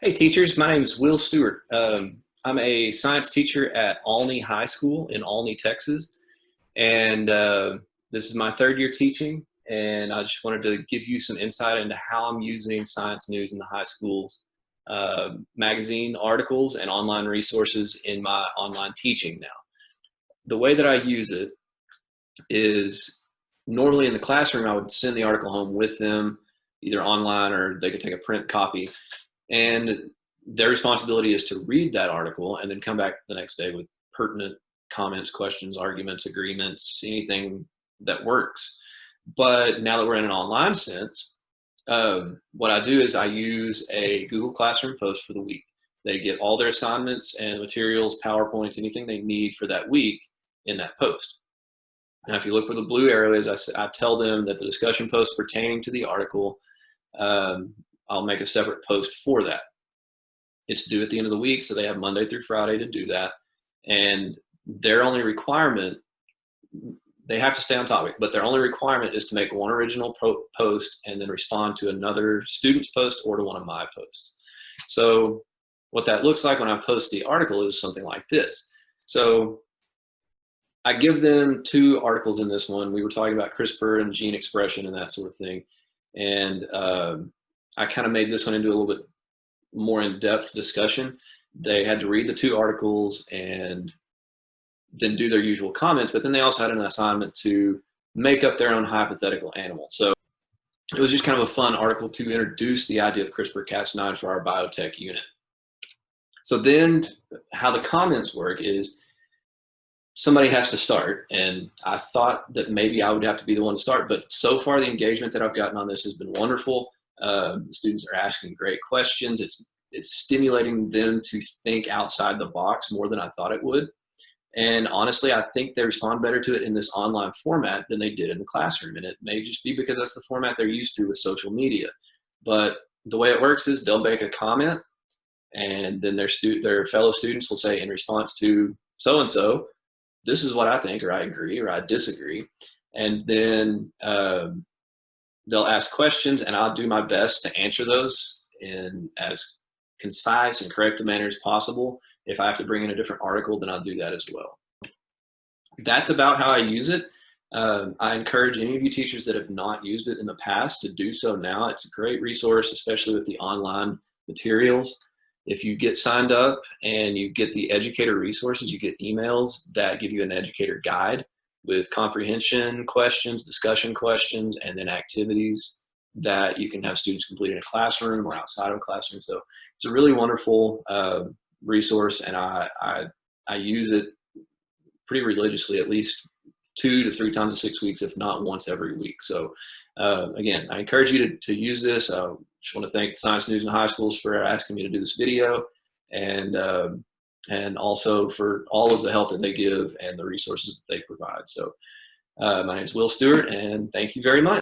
Hey teachers, my name is Will Stewart. I'm a science teacher at Alney High School in Alney, Texas, and this is my third year teaching, and I just wanted to give you some insight into how I'm using science news in the high schools, magazine articles, and online resources in my online teaching now. The way that I use it is normally in the classroom, I would send the article home with them, either online or they could take a print copy. And their responsibility is to read that article and then come back the next day with pertinent comments, questions, arguments, agreements, anything that works. But now that we're in an online sense, what I do is I use a Google Classroom post for the week. They get all their assignments and materials, PowerPoints, anything they need for that week in that post. And if you look where the blue arrow is, I tell them that the discussion post pertaining to the article, I'll make a separate post for that. It's due at the end of the week, so they have Monday through Friday to do that. And their only requirement, they have to stay on topic, but their only requirement is to make one original post and then respond to another student's post or to one of my posts. So what that looks like when I post the article is something like this. So I give them two articles in this one. We were talking about CRISPR and gene expression and that sort of thing. And I kind of made this one into a little bit more in-depth discussion. They had to read the two articles and then do their usual comments, but then they also had an assignment to make up their own hypothetical animal. So it was just kind of a fun article to introduce the idea of CRISPR-Cas9 for our biotech unit. So then how the comments work is somebody has to start, and I thought that maybe I would have to be the one to start, but so far the engagement that I've gotten on this has been wonderful. The students are asking great questions. It's stimulating them to think outside the box more than I thought it would. And honestly, I think they respond better to it in this online format than they did in the classroom. And it may just be because that's the format they're used to with social media. But the way it works is they'll make a comment, and then their fellow students will say in response to so-and-so, this is what I think, or I agree, or I disagree. And then they'll ask questions, and I'll do my best to answer those in as concise and correct a manner as possible. If I have to bring in a different article, then I'll do that as well. That's about how I use it. I encourage any of you teachers that have not used it in the past to do so now. It's a great resource, especially with the online materials. If you get signed up and you get the educator resources, you get emails that give you an educator guide with comprehension questions, discussion questions, and then activities that you can have students complete in a classroom or outside of a classroom. So it's a really wonderful resource, and I use it pretty religiously, at least 2 to 3 times in 6 weeks, if not once every week. So again, I encourage you to use this. I just want to thank the Science News in High Schools for asking me to do this video, and also for all of the help that they give and the resources that they provide. So my name is Will Stewart, and thank you very much.